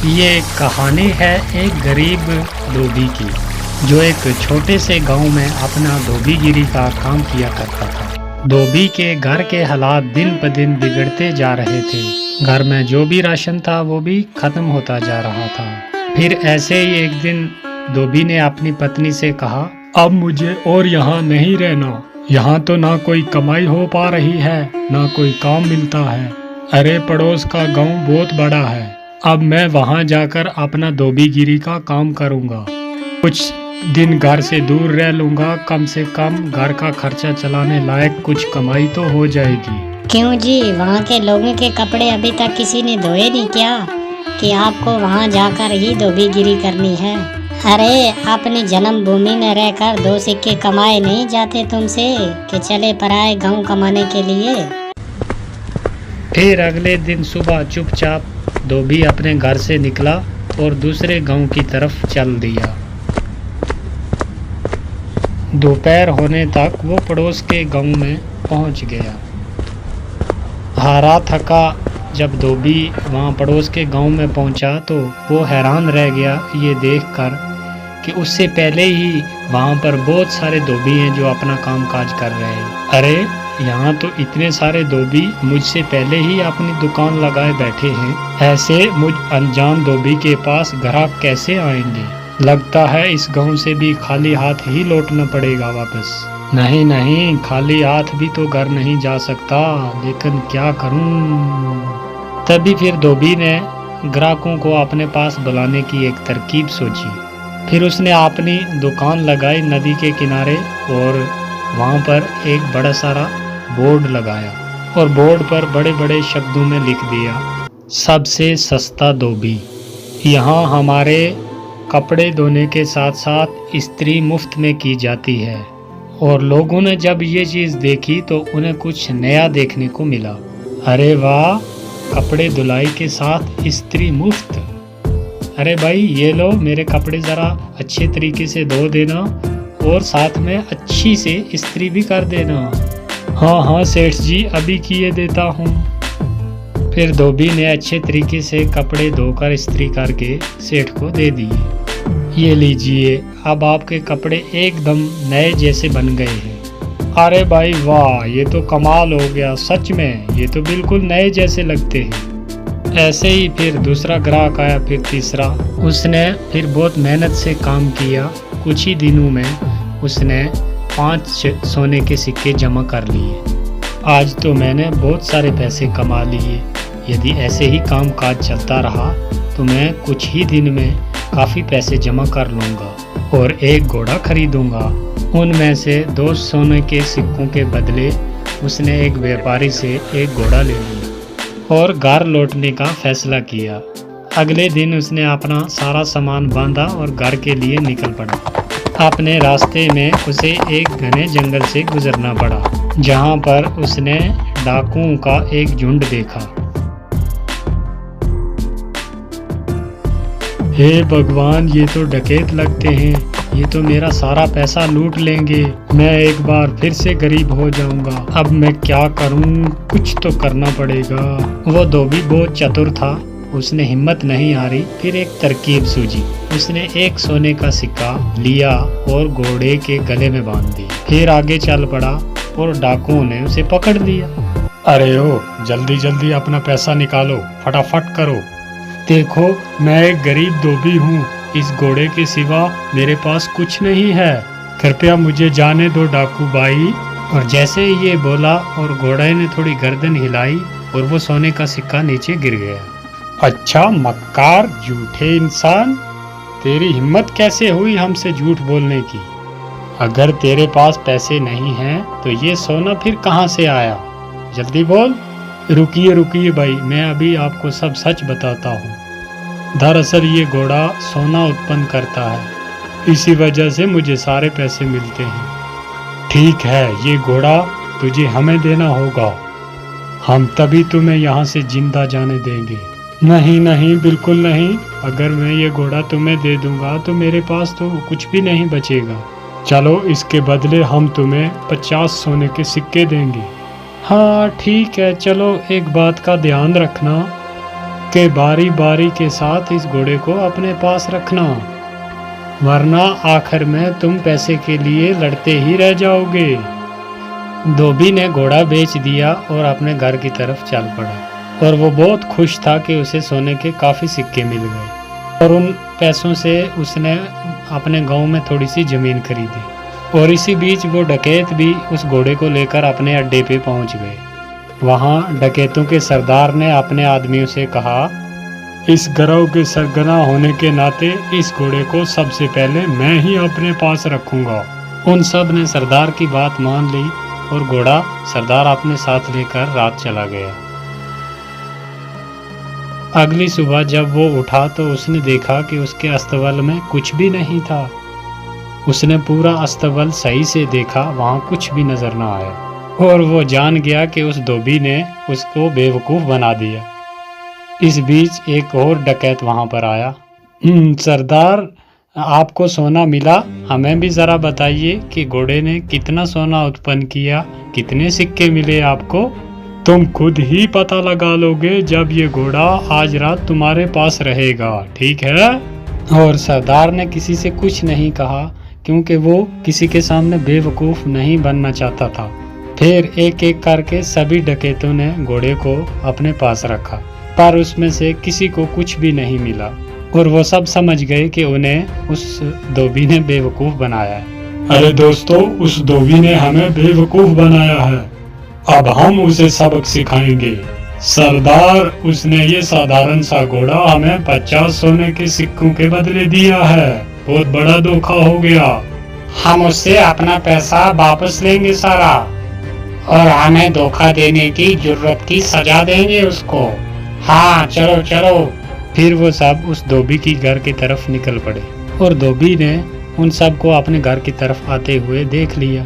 ये कहानी है एक गरीब धोबी की, जो एक छोटे से गांव में अपना धोबीगिरी का काम किया करता था। धोबी के घर के हालात दिन ब दिन बिगड़ते जा रहे थे। घर में जो भी राशन था वो भी खत्म होता जा रहा था। फिर ऐसे ही एक दिन धोबी ने अपनी पत्नी से कहा, अब मुझे और यहाँ नहीं रहना। यहाँ तो ना कोई कमाई हो पा रही है, ना कोई काम मिलता है। अरे पड़ोस का गांव बहुत बड़ा है, अब मैं वहां जाकर अपना धोबीगिरी का काम करूंगा। कुछ दिन घर से दूर रह लूंगा, कम से कम घर का खर्चा चलाने लायक कुछ कमाई तो हो जाएगी। क्यों जी, वहाँ के लोगों के कपड़े अभी तक किसी ने धोए नहीं क्या, कि आपको वहाँ जाकर ही धोबीगिरी करनी है? अरे अपनी जन्मभूमि में रहकर दो सिक्के कमाए नहीं जाते तुमसे कि चले पराए गांव कमाने के लिए। फिर अगले दिन सुबह चुपचाप धोबी अपने घर से निकला और दूसरे गांव की तरफ चल दिया। दोपहर होने तक वो पड़ोस के गांव में पहुंच गया। हारा थका जब धोबी वहां पड़ोस के गांव में पहुंचा तो वो हैरान रह गया ये देखकर कि उससे पहले ही वहां पर बहुत सारे धोबी हैं जो अपना काम काज कर रहे हैं। अरे यहाँ तो इतने सारे धोबी मुझसे पहले ही अपनी दुकान लगाए बैठे हैं। ऐसे मुझ अनजान धोबी के पास ग्राहक कैसे आएंगे? लगता है इस गांव से भी खाली हाथ ही लौटना पड़ेगा वापस। नहीं नहीं, खाली हाथ भी तो घर नहीं जा सकता, लेकिन क्या करूं? तभी फिर धोबी ने ग्राहकों को अपने पास बुलाने की एक तरकीब सोची। फिर उसने अपनी दुकान लगाई नदी के किनारे और वहाँ पर एक बड़ा सारा बोर्ड लगाया और बोर्ड पर बड़े बड़े शब्दों में लिख दिया, सबसे सस्ता धोबी। यहाँ हमारे कपड़े धोने के साथ साथ इस्त्री मुफ्त में की जाती है। और लोगों ने जब ये चीज़ देखी तो उन्हें कुछ नया देखने को मिला। अरे वाह, कपड़े धुलाई के साथ इस्त्री मुफ्त। अरे भाई ये लो, मेरे कपड़े ज़रा अच्छे तरीके से धो देना और साथ में अच्छी से इस्त्री भी कर देना। हाँ हाँ सेठ जी, अभी किए देता हूँ। फिर धोबी ने अच्छे तरीके से कपड़े धोकर इस्त्री करके सेठ को दे दिए। ये लीजिए, अब आपके कपड़े एकदम नए जैसे बन गए हैं। अरे भाई वाह, ये तो कमाल हो गया, सच में ये तो बिल्कुल नए जैसे लगते हैं। ऐसे ही फिर दूसरा ग्राहक आया, फिर तीसरा। उसने फिर बहुत मेहनत से काम किया। कुछ ही दिनों में उसने 5 सोने के सिक्के जमा कर लिए। आज तो मैंने बहुत सारे पैसे कमा लिए। यदि ऐसे ही काम काज चलता रहा तो मैं कुछ ही दिन में काफ़ी पैसे जमा कर लूँगा और एक घोड़ा खरीदूँगा। उनमें से 2 सोने के सिक्कों के बदले उसने एक व्यापारी से एक घोड़ा ले लिया और घर लौटने का फैसला किया। अगले दिन उसने अपना सारा सामान बांधा और घर के लिए निकल पड़ा। अपने रास्ते में उसे एक घने जंगल से गुजरना पड़ा, जहां पर उसने डाकुओं का एक झुंड देखा। हे भगवान, ये तो डकैत लगते हैं, ये तो मेरा सारा पैसा लूट लेंगे। मैं एक बार फिर से गरीब हो जाऊंगा। अब मैं क्या करूं? कुछ तो करना पड़ेगा। वो धोबी बहुत चतुर था, उसने हिम्मत नहीं हारी। फिर एक तरकीब सूझी। उसने एक सोने का सिक्का लिया और घोड़े के गले में बांध दिया। फिर आगे चल पड़ा और डाकुओं ने उसे पकड़ लिया। अरे ओ, जल्दी जल्दी अपना पैसा निकालो, फटाफट करो। देखो, मैं एक गरीब धोबी हूँ, इस घोड़े के सिवा मेरे पास कुछ नहीं है, कृपया मुझे जाने दो डाकू भाई। और जैसे ही ये बोला और घोड़े ने थोड़ी गर्दन हिलाई और वो सोने का सिक्का नीचे गिर गया। अच्छा मक्कार, झूठे इंसान, तेरी हिम्मत कैसे हुई हमसे झूठ बोलने की? अगर तेरे पास पैसे नहीं हैं तो ये सोना फिर कहाँ से आया? जल्दी बोल। रुकिए रुकिए भाई, मैं अभी आपको सब सच बताता हूँ। दरअसल ये घोड़ा सोना उत्पन्न करता है, इसी वजह से मुझे सारे पैसे मिलते हैं। ठीक है, ये घोड़ा तुझे हमें देना होगा, हम तभी तुम्हें यहाँ से जिंदा जाने देंगे। नहीं नहीं, बिल्कुल नहीं, अगर मैं ये घोड़ा तुम्हें दे दूंगा तो मेरे पास तो कुछ भी नहीं बचेगा। चलो, इसके बदले हम तुम्हें 50 सोने के सिक्के देंगे। हाँ ठीक है, चलो, एक बात का ध्यान रखना, कि बारी बारी के साथ इस घोड़े को अपने पास रखना, वरना आखिर में तुम पैसे के लिए लड़ते ही रह जाओगे। धोबी ने घोड़ा बेच दिया और अपने घर की तरफ चल पड़ा और वो बहुत खुश था कि उसे सोने के काफ़ी सिक्के मिल गए और उन पैसों से उसने अपने गांव में थोड़ी सी ज़मीन खरीदी। और इसी बीच वो डकैत भी उस घोड़े को लेकर अपने अड्डे पे पहुंच गए। वहां डकैतों के सरदार ने अपने आदमियों से कहा, इस गिरोह के सरगना होने के नाते इस घोड़े को सबसे पहले मैं ही अपने पास रखूंगा। उन सब ने सरदार की बात मान ली और घोड़ा सरदार अपने साथ लेकर रात चला गया। अगली सुबह जब वो उठा तो उसने देखा कि उसके अस्तबल में कुछ भी नहीं था। उसने पूरा अस्तबल सही से देखा, वहां कुछ भी नजर न आया और वो जान गया कि उस धोबी ने उसको बेवकूफ़ बना दिया। इस बीच एक और डकैत वहां पर आया। सरदार, आपको सोना मिला, हमें भी ज़रा बताइए कि घोड़े ने कितना सोना उत्पन्न किया, कितने सिक्के मिले आपको? तुम खुद ही पता लगा लोगे जब ये घोड़ा आज रात तुम्हारे पास रहेगा, ठीक है? और सरदार ने किसी से कुछ नहीं कहा क्योंकि वो किसी के सामने बेवकूफ़ नहीं बनना चाहता था। फिर एक एक करके सभी डकैतों ने घोड़े को अपने पास रखा, पर उसमें से किसी को कुछ भी नहीं मिला और वो सब समझ गए कि उन्हें उस धोबी ने बेवकूफ़ बनाया है। अरे दोस्तों, उस धोबी ने हमें बेवकूफ़ बनाया है, अब हम उसे सबक सिखाएंगे। सरदार, उसने ये साधारण सा घोड़ा हमें 50 सोने के सिक्कों के बदले दिया है, बहुत बड़ा धोखा हो गया। हम उससे अपना पैसा वापस लेंगे सारा और हमें धोखा देने की जुर्रत की सजा देंगे उसको। हाँ, चलो चलो। फिर वो सब उस धोबी की घर की तरफ निकल पड़े और धोबी ने उन सब को अपने घर की तरफ आते हुए देख लिया।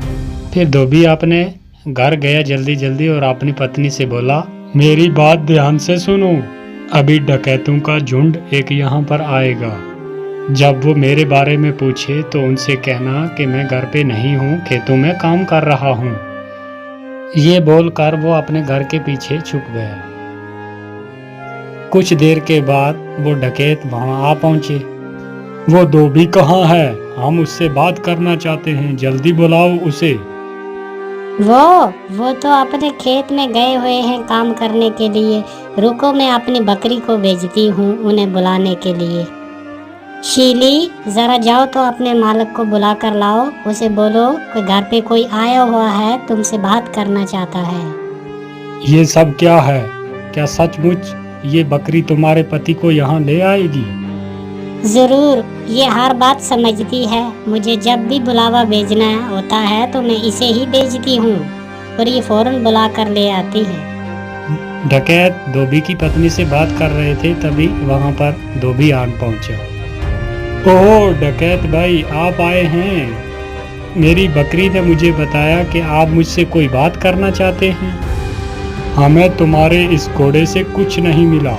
फिर धोबी अपने घर गया जल्दी जल्दी और अपनी पत्नी से बोला, मेरी बात ध्यान से सुनो, अभी डकैतों का झुंड एक यहाँ पर आएगा। जब वो मेरे बारे में पूछे तो उनसे कहना कि मैं घर पे नहीं हूँ, खेतों में काम कर रहा हूँ। ये बोलकर वो अपने घर के पीछे छुप गया। कुछ देर के बाद वो डकैत वहां आ पहुंचे। वो धोबी कहाँ है? हम उससे बात करना चाहते हैं, जल्दी बुलाओ उसे। वो तो अपने खेत में गए हुए हैं काम करने के लिए। रुको, मैं अपनी बकरी को भेजती हूँ उन्हें बुलाने के लिए। शीली, जरा जाओ तो अपने मालिक को बुला कर लाओ, उसे बोलो कि घर पे कोई आया हुआ है, तुमसे बात करना चाहता है। ये सब क्या है? क्या सचमुच ये बकरी तुम्हारे पति को यहाँ ले आएगी? जरूर, ये हर बात समझती है। मुझे जब भी बुलावा भेजना होता है तो मैं इसे ही भेजती हूँ और ये फौरन बुला कर ले आती है। डकैत धोबी की पत्नी से बात कर रहे थे, तभी वहाँ पर धोबी आन पहुँचा। ओह डकैत भाई, आप आए हैं। मेरी बकरी ने मुझे बताया कि आप मुझसे कोई बात करना चाहते हैं। हमें तुम्हारे इस घोड़े से कुछ नहीं मिला,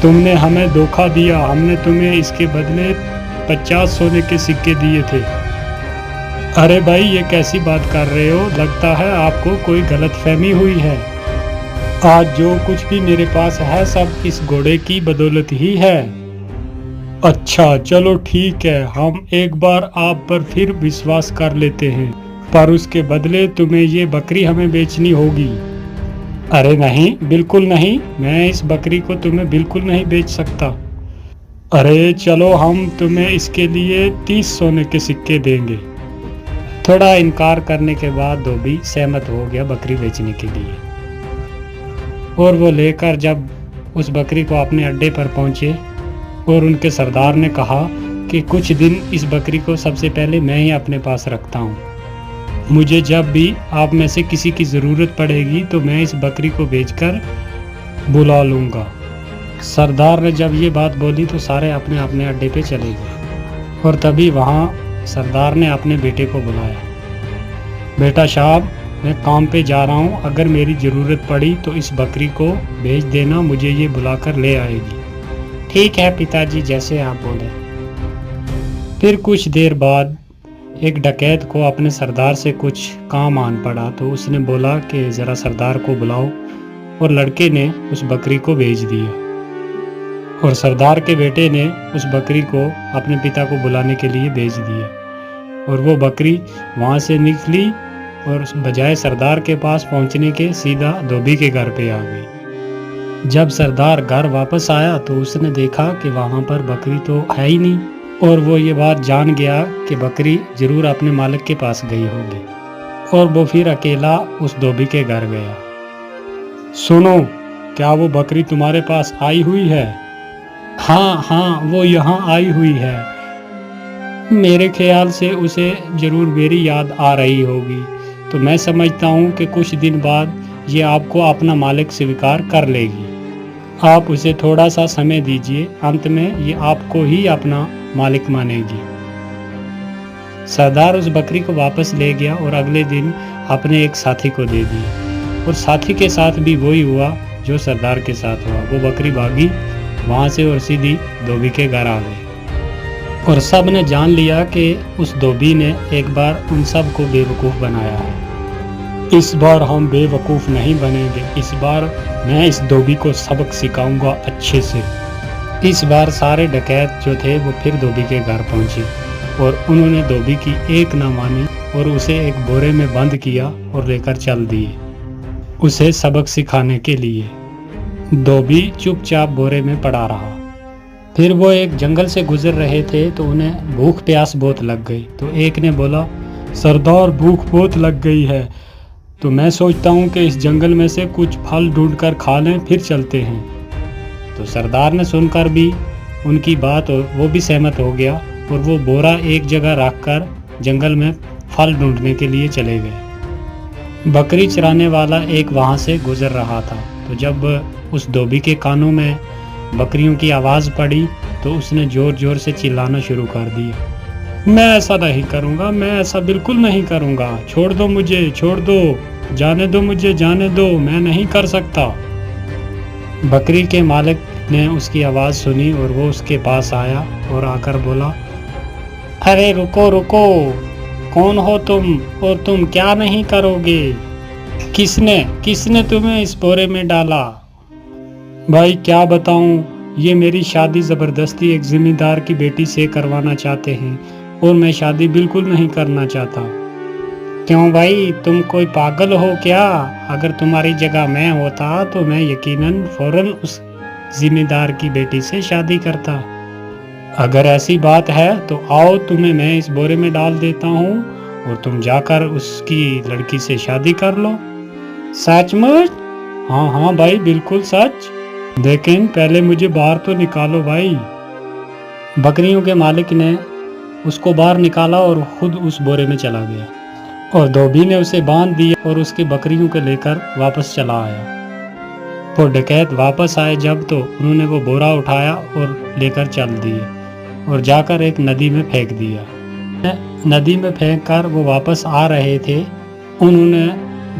तुमने हमें धोखा दिया। हमने तुम्हें इसके बदले 50 सोने के सिक्के दिए थे। अरे भाई, ये कैसी बात कर रहे हो? लगता है आपको कोई गलतफहमी हुई है। आज जो कुछ भी मेरे पास है सब इस घोड़े की बदौलत ही है। अच्छा चलो ठीक है, हम एक बार आप पर फिर विश्वास कर लेते हैं, पर उसके बदले तुम्हें ये बकरी हमें बेचनी होगी। अरे नहीं, बिल्कुल नहीं, मैं इस बकरी को तुम्हें बिल्कुल नहीं बेच सकता। अरे चलो, हम तुम्हें इसके लिए 30 सोने के सिक्के देंगे। थोड़ा इनकार करने के बाद धोबी सहमत हो गया बकरी बेचने के लिए और वो लेकर जब उस बकरी को अपने अड्डे पर पहुंचे और उनके सरदार ने कहा कि कुछ दिन इस बकरी को सबसे पहले मैं ही अपने पास रखता हूँ, मुझे जब भी आप में से किसी की ज़रूरत पड़ेगी तो मैं इस बकरी को बेचकर बुला लूँगा। सरदार ने जब ये बात बोली तो सारे अपने अपने अड्डे पे चले गए और तभी वहाँ सरदार ने अपने बेटे को बुलाया। बेटा साहब, मैं काम पे जा रहा हूँ, अगर मेरी ज़रूरत पड़ी तो इस बकरी को भेज देना, मुझे ये बुलाकर ले आएगी। ठीक है पिताजी, जैसे आप बोले। फिर कुछ देर बाद एक डकैत को अपने सरदार से कुछ काम आन पड़ा तो उसने बोला कि ज़रा सरदार को बुलाओ और लड़के ने उस बकरी को भेज दिया। और सरदार के बेटे ने उस बकरी को अपने पिता को बुलाने के लिए भेज दिया और वो बकरी वहाँ से निकली और बजाय सरदार के पास पहुँचने के सीधा धोबी के घर पे आ गई। जब सरदार घर वापस आया तो उसने देखा कि वहाँ पर बकरी तो है ही नहीं और वो ये बात जान गया कि बकरी जरूर अपने मालिक के पास गई होगी और वो फिर अकेला उस धोबी के घर गया। सुनो, क्या वो बकरी तुम्हारे पास आई हुई है? हाँ हाँ, वो यहाँ आई हुई है। मेरे ख्याल से उसे जरूर मेरी याद आ रही होगी, तो मैं समझता हूँ कि कुछ दिन बाद ये आपको अपना मालिक स्वीकार कर लेगी। आप उसे थोड़ा सा समय दीजिए, अंत में ये आपको ही अपना मालिक मानेगी। सरदार उस बकरी को वापस ले गया और अगले दिन अपने एक साथी को दे दी और साथी के साथ भी वही हुआ जो सरदार के साथ हुआ। वो बकरी भागी वहाँ से और सीधी धोबी के घर आ गई और सब ने जान लिया कि उस धोबी ने एक बार उन सब को बेवकूफ़ बनाया है। इस बार हम बेवकूफ़ नहीं बनेंगे, इस बार मैं इस धोबी को सबक सिखाऊंगा अच्छे से। इस बार सारे डकैत जो थे वो फिर धोबी के घर पहुंचे और उन्होंने धोबी की एक ना मानी और उसे एक बोरे में बंद किया और लेकर चल दिए उसे सबक सिखाने के लिए। धोबी चुपचाप बोरे में पड़ा रहा। फिर वो एक जंगल से गुजर रहे थे तो उन्हें भूख प्यास बहुत लग गई। तो एक ने बोला, सरदार भूख बहुत लग गई है, तो मैं सोचता हूँ कि इस जंगल में से कुछ फल ढूंढकर खा लें, फिर चलते हैं। तो सरदार ने सुनकर भी उनकी बात और वो भी सहमत हो गया और वो बोरा एक जगह रखकर जंगल में फल ढूंढने के लिए चले गए। बकरी चराने वाला एक वहाँ से गुजर रहा था, तो जब उस धोबी के कानों में बकरियों की आवाज़ पड़ी तो उसने ज़ोर ज़ोर से चिल्लाना शुरू कर दिया, मैं ऐसा नहीं करूँगा, मैं ऐसा बिल्कुल नहीं करूँगा, छोड़ दो मुझे, छोड़ दो, जाने दो मुझे, जाने दो, मैं नहीं कर सकता। बकरी के मालिक ने उसकी आवाज़ सुनी और वो उसके पास आया और आकर बोला, अरे रुको रुको, कौन हो तुम और तुम क्या नहीं करोगे? किसने तुम्हें इस बोरे में डाला? भाई क्या बताऊं, ये मेरी शादी ज़बरदस्ती एक ज़मींदार की बेटी से करवाना चाहते हैं और मैं शादी बिल्कुल नहीं करना चाहता। क्यों भाई, तुम कोई पागल हो क्या? अगर तुम्हारी जगह मैं होता तो मैं यकीनन फ़ौरन उस ज़मींदार की बेटी से शादी करता। अगर ऐसी बात है तो आओ, तुम्हें मैं इस बोरे में डाल देता हूँ और तुम जाकर उसकी लड़की से शादी कर लो। सचमुच? हाँ हाँ भाई, बिल्कुल सच। लेकिन पहले मुझे बाहर तो निकालो भाई। बकरियों के मालिक ने उसको बाहर निकाला और खुद उस बोरे में चला गया और धोबी ने उसे बांध दिया और उसकी बकरियों को लेकर वापस चला आया। वो डकैत वापस आए जब तो उन्होंने वो बोरा उठाया और लेकर चल दिए और जाकर एक नदी में फेंक दिया। नदी में फेंक कर वो वापस आ रहे थे, उन्होंने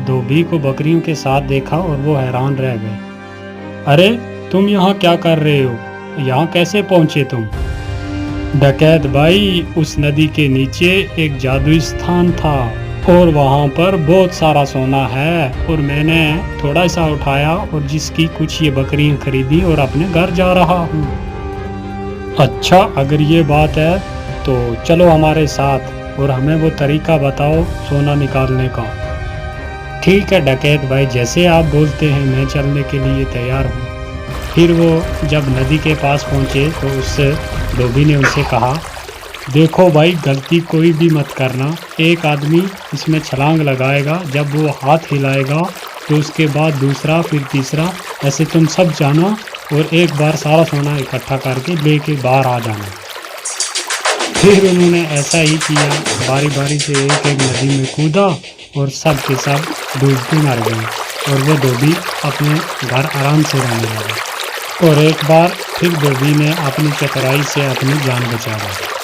धोबी को बकरियों के साथ देखा और वो हैरान रह गए। अरे तुम यहाँ क्या कर रहे हो? यहाँ कैसे पहुँचे तुम? डकैत भाई, उस नदी के नीचे एक जादुई स्थान था और वहाँ पर बहुत सारा सोना है और मैंने थोड़ा सा उठाया और जिसकी कुछ ये बकरियाँ खरीदी और अपने घर जा रहा हूँ। अच्छा, अगर ये बात है तो चलो हमारे साथ और हमें वो तरीका बताओ सोना निकालने का। ठीक है डकैत भाई, जैसे आप बोलते हैं मैं चलने के लिए तैयार हूँ। फिर वो जब नदी के पास पहुँचे तो उस धोबी ने उनसे कहा, देखो भाई, गलती कोई भी मत करना। एक आदमी इसमें छलांग लगाएगा, जब वो हाथ हिलाएगा तो उसके बाद दूसरा, फिर तीसरा, ऐसे तुम सब जाना और एक बार सारा सोना इकट्ठा करके लेके बाहर आ जाना। फिर उन्होंने ऐसा ही किया, बारी बारी से एक एक नदी में कूदा और सब के सब डूबते मर गए और वो धोबी अपने घर आराम से रहने लगा। और एक बार फिर धोबी ने अपनी चतुराई से अपनी जान बचा ली।